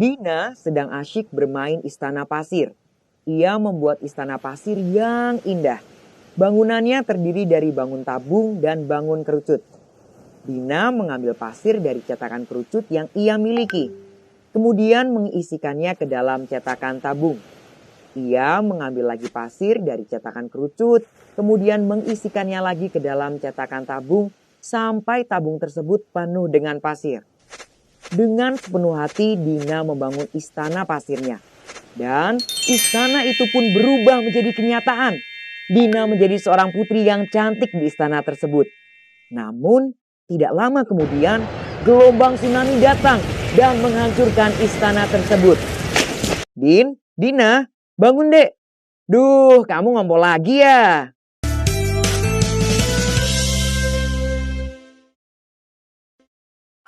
Dina sedang asyik bermain istana pasir. Ia membuat istana pasir yang indah. Bangunannya terdiri dari bangun tabung dan bangun kerucut. Dina mengambil pasir dari cetakan kerucut yang ia miliki. Kemudian mengisikannya ke dalam cetakan tabung. Ia mengambil lagi pasir dari cetakan kerucut, kemudian mengisikannya lagi ke dalam cetakan tabung sampai tabung tersebut penuh dengan pasir. Dengan sepenuh hati Dina membangun istana pasirnya. Dan istana itu pun berubah menjadi kenyataan. Dina menjadi seorang putri yang cantik di istana tersebut. Namun tidak lama kemudian gelombang tsunami datang dan menghancurkan istana tersebut. Dina, bangun dek. Duh, kamu ngompol lagi ya.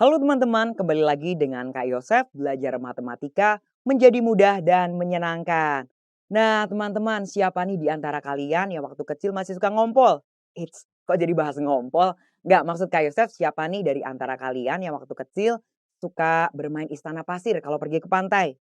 Halo teman-teman, kembali lagi dengan Kak Yosef belajar matematika menjadi mudah dan menyenangkan. Nah teman-teman, siapa nih di antara kalian yang waktu kecil masih suka ngompol? Kok jadi bahas ngompol? Nggak, maksud Kak Yosef siapa nih dari antara kalian yang waktu kecil suka bermain istana pasir kalau pergi ke pantai?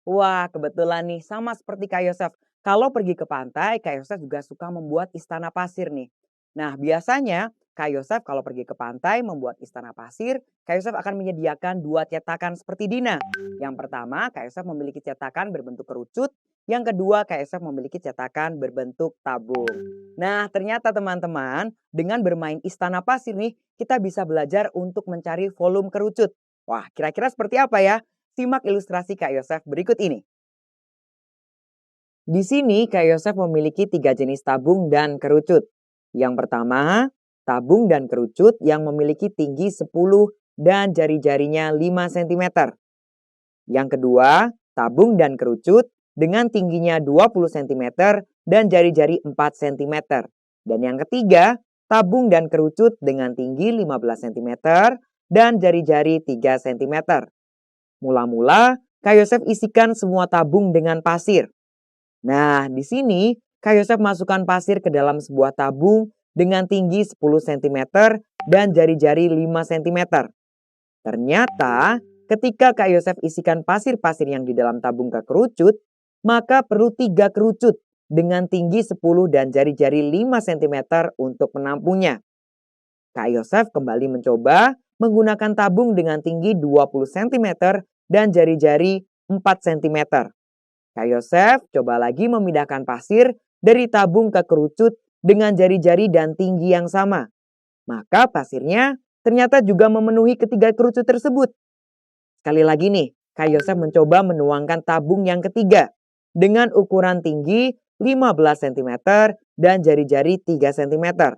Wah, kebetulan nih sama seperti Kak Yosef. Kalau pergi ke pantai, Kak Yosef juga suka membuat istana pasir nih. Nah, biasanya Kak Yosef kalau pergi ke pantai membuat istana pasir, Kak Yosef akan menyediakan 2 cetakan seperti Dina. Yang pertama, Kak Yosef memiliki cetakan berbentuk kerucut. Yang kedua, Kak Yosef memiliki cetakan berbentuk tabung. Nah, ternyata teman-teman, dengan bermain istana pasir nih, kita bisa belajar untuk mencari volume kerucut. Wah, kira-kira seperti apa ya? Simak ilustrasi Kak Yosef berikut ini. Di sini Kak Yosef memiliki 3 jenis tabung dan kerucut. Yang pertama, tabung dan kerucut yang memiliki tinggi 10 dan jari-jarinya 5 cm. Yang kedua, tabung dan kerucut dengan tingginya 20 cm dan jari-jari 4 cm. Dan yang ketiga, tabung dan kerucut dengan tinggi 15 cm dan jari-jari 3 cm. Mula-mula, Kak Yosef isikan semua tabung dengan pasir. Nah, di sini Kak Yosef masukkan pasir ke dalam sebuah tabung dengan tinggi 10 cm dan jari-jari 5 cm. Ternyata, ketika Kak Yosef isikan pasir-pasir yang di dalam tabung ke kerucut, maka perlu 3 kerucut dengan tinggi 10 dan jari-jari 5 cm untuk menampungnya. Kak Yosef kembali mencoba menggunakan tabung dengan tinggi 20 cm dan jari-jari 4 cm. Kak Yosef coba lagi memindahkan pasir dari tabung ke kerucut dengan jari-jari dan tinggi yang sama. Maka pasirnya ternyata juga memenuhi ketiga kerucut tersebut. Sekali lagi nih, Kak Yosef mencoba menuangkan tabung yang ketiga dengan ukuran tinggi 15 cm dan jari-jari 3 cm.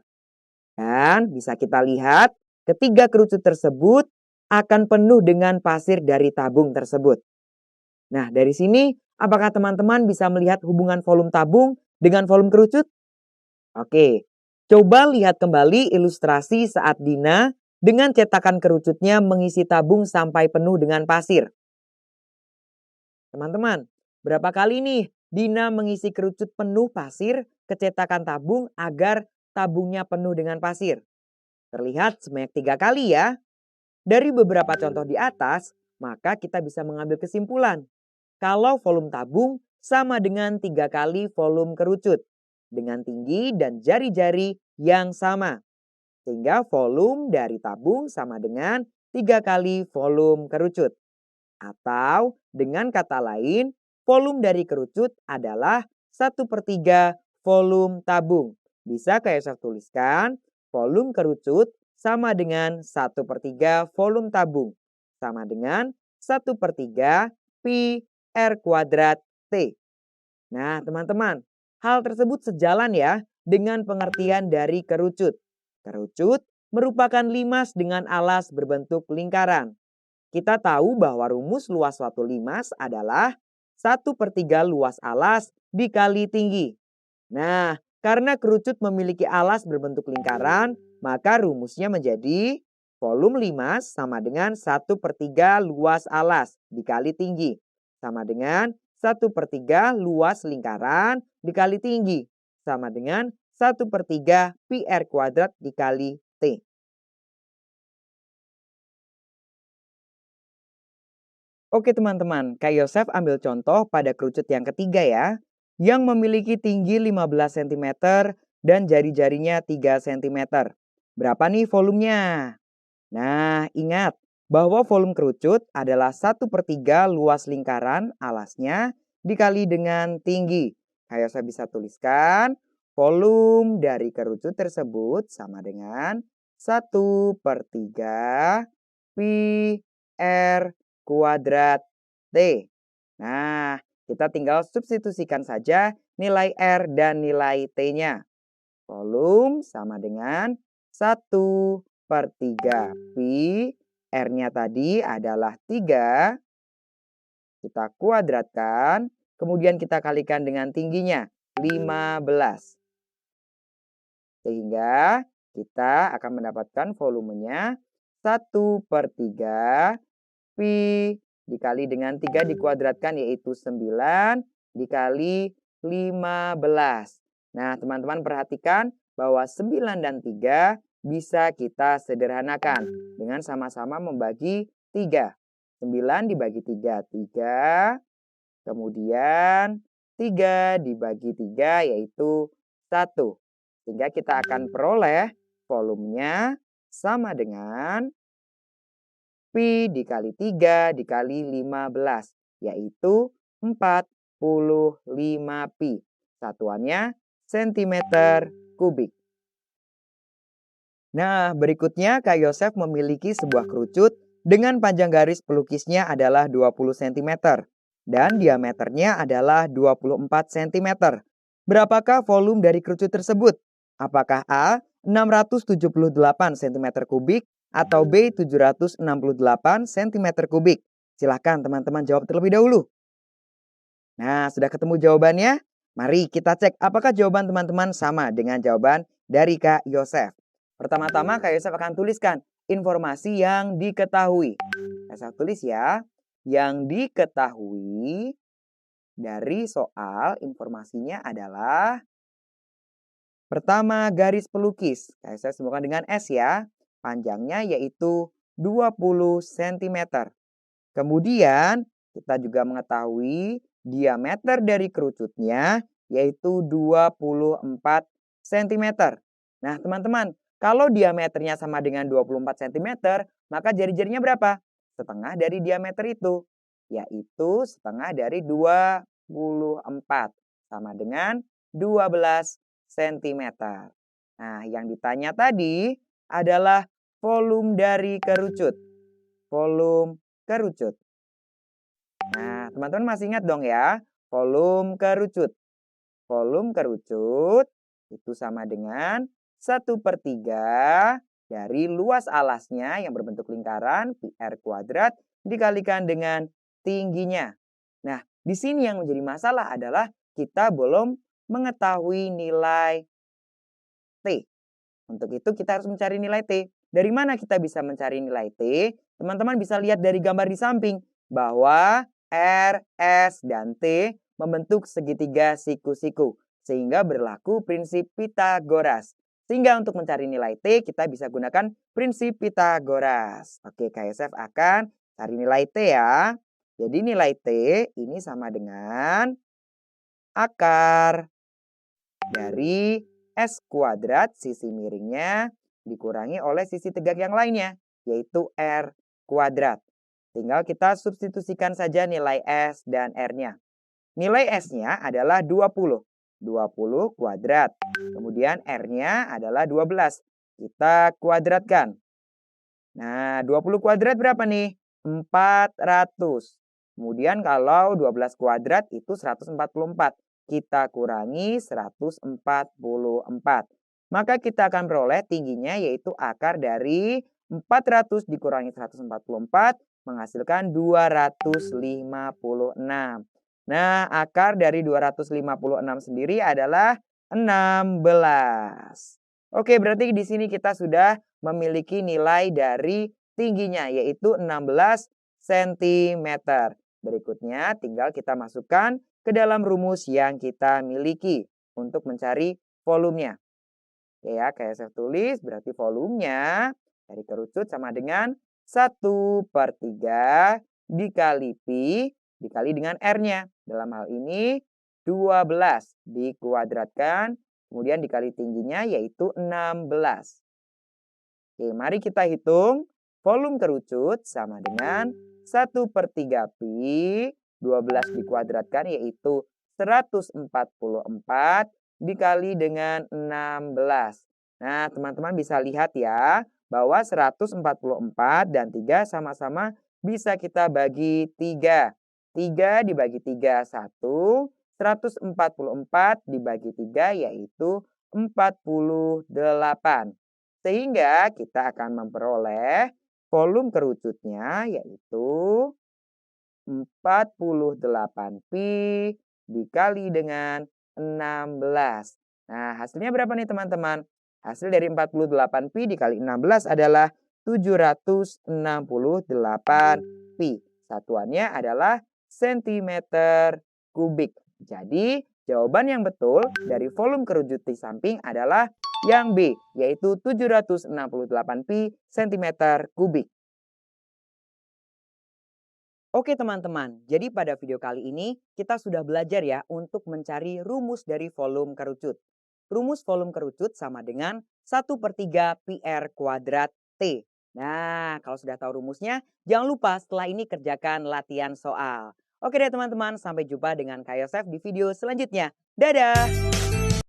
Dan bisa kita lihat ketiga kerucut tersebut akan penuh dengan pasir dari tabung tersebut. Nah, dari sini apakah teman-teman bisa melihat hubungan volume tabung dengan volume kerucut? Oke, coba lihat kembali ilustrasi saat Dina dengan cetakan kerucutnya mengisi tabung sampai penuh dengan pasir. Teman-teman, berapa kali nih Dina mengisi kerucut penuh pasir ke cetakan tabung agar tabungnya penuh dengan pasir? Terlihat sebanyak 3 kali ya. Dari beberapa contoh di atas, maka kita bisa mengambil kesimpulan kalau volume tabung sama dengan 3 kali volume kerucut dengan tinggi dan jari-jari yang sama. Sehingga volume dari tabung sama dengan 3 kali volume kerucut. Atau dengan kata lain, volume dari kerucut adalah 1/3 volume tabung. Bisa kayak saya tuliskan, volume kerucut sama dengan 1/3 volume tabung. Sama dengan 1/3 pi R kuadrat T. Nah teman-teman, hal tersebut sejalan ya dengan pengertian dari kerucut. Kerucut merupakan limas dengan alas berbentuk lingkaran. Kita tahu bahwa rumus luas suatu limas adalah 1/3 luas alas dikali tinggi. Nah, karena kerucut memiliki alas berbentuk lingkaran, maka rumusnya menjadi volume limas sama dengan 1/3 luas alas dikali tinggi. Sama dengan 1/3 luas lingkaran dikali tinggi. Sama dengan 1/3 pi R kuadrat dikali T. Oke teman-teman, Kak Yosef ambil contoh pada kerucut yang ketiga ya, yang memiliki tinggi 15 cm dan jari-jarinya 3 cm. Berapa nih volumenya? Nah, ingat bahwa volume kerucut adalah 1/3 luas lingkaran alasnya dikali dengan tinggi. Kak Yosef bisa tuliskan volume dari kerucut tersebut sama dengan 1/3 pi R kuadrat T. Nah, kita tinggal substitusikan saja nilai R dan nilai T-nya. Volume sama dengan 1/3 pi. R-nya tadi adalah 3. Kita kuadratkan. Kemudian kita kalikan dengan tingginya 15. Sehingga kita akan mendapatkan volumenya 1/3 pi dikali dengan 3 dikuadratkan yaitu 9 dikali 15. Nah, teman-teman perhatikan bahwa 9 dan 3 bisa kita sederhanakan dengan sama-sama membagi 3. 9 dibagi 3, 3. Kemudian 3 dibagi 3 yaitu 1. Sehingga kita akan peroleh volumenya sama dengan pi dikali 3 dikali 15, yaitu 45 pi. Satuannya sentimeter kubik. Nah, berikutnya Kak Yosef memiliki sebuah kerucut dengan panjang garis pelukisnya adalah 20 cm dan diameternya adalah 24 cm. Berapakah volume dari kerucut tersebut? Apakah A 678 cm kubik atau B 768 cm kubik? Silahkan teman-teman jawab terlebih dahulu. Nah, sudah ketemu jawabannya? Mari kita cek apakah jawaban teman-teman sama dengan jawaban dari Kak Yosef. Pertama-tama Kak Yosef akan tuliskan informasi yang diketahui. Kak Yosef tulis ya. Yang diketahui dari soal informasinya adalah pertama garis pelukis. Kak Yosef sambungkan dengan S ya. Panjangnya yaitu 20 cm. Kemudian kita juga mengetahui diameter dari kerucutnya yaitu 24 cm. Nah teman-teman, kalau diameternya sama dengan 24 cm, maka jari-jarinya berapa? Setengah dari diameter itu, yaitu setengah dari 24, sama dengan 12 cm. Nah, yang ditanya tadi adalah volume dari kerucut. Volume kerucut. Nah, teman-teman masih ingat dong ya, volume kerucut. Volume kerucut itu sama dengan 1/3 dari luas alasnya yang berbentuk lingkaran pi R kuadrat dikalikan dengan tingginya. Nah, di sini yang menjadi masalah adalah kita belum mengetahui nilai T. Untuk itu kita harus mencari nilai T. Dari mana kita bisa mencari nilai T? Teman-teman bisa lihat dari gambar di samping bahwa R, S, dan T membentuk segitiga siku-siku. Sehingga berlaku prinsip Pitagoras. Sehingga untuk mencari nilai T kita bisa gunakan prinsip Pitagoras. Oke, KSF akan cari nilai T ya. Jadi nilai T ini sama dengan akar dari S kuadrat sisi miringnya dikurangi oleh sisi tegak yang lainnya, yaitu R kuadrat. Tinggal kita substitusikan saja nilai S dan R-nya. Nilai S-nya adalah 20. 20 kuadrat. Kemudian R-nya adalah 12. Kita kuadratkan. Nah, 20 kuadrat berapa nih? 400. Kemudian kalau 12 kuadrat itu 144. Kita kurangi 144. Maka kita akan peroleh tingginya yaitu akar dari 400 dikurangi 144 menghasilkan 256. Nah, akar dari 256 sendiri adalah 16. Oke, berarti di sini kita sudah memiliki nilai dari tingginya yaitu 16 cm. Berikutnya tinggal kita masukkan ke dalam rumus yang kita miliki untuk mencari volumenya. Oke ya, kayak saya tulis berarti volumenya dari kerucut sama dengan 1/3 dikali Pi dikali dengan R-nya. Dalam hal ini 12 dikuadratkan, kemudian dikali tingginya yaitu 16. Oke, mari kita hitung. Volume kerucut sama dengan 1/3 Pi, 12 dikuadratkan yaitu 144 dikali dengan 16. Nah, teman-teman bisa lihat ya, bahwa 144 dan 3 sama-sama bisa kita bagi 3. 3 dibagi 3, 1. 144 dibagi 3 yaitu 48. Sehingga kita akan memperoleh volume kerucutnya yaitu 48 Pi dikali dengan 16. Nah, hasilnya berapa nih teman-teman? Hasil dari 48 Pi dikali 16 adalah 768 Pi. Satuannya adalah sentimeter kubik. Jadi, jawaban yang betul dari volume kerucut di samping adalah yang B, yaitu 768 Pi cm kubik. Oke teman-teman, jadi pada video kali ini kita sudah belajar ya untuk mencari rumus dari volume kerucut. Rumus volume kerucut sama dengan 1/3 Pi R kuadrat T. Nah, kalau sudah tahu rumusnya, jangan lupa setelah ini kerjakan latihan soal. Oke deh teman-teman, sampai jumpa dengan Kak Yosef di video selanjutnya. Dadah!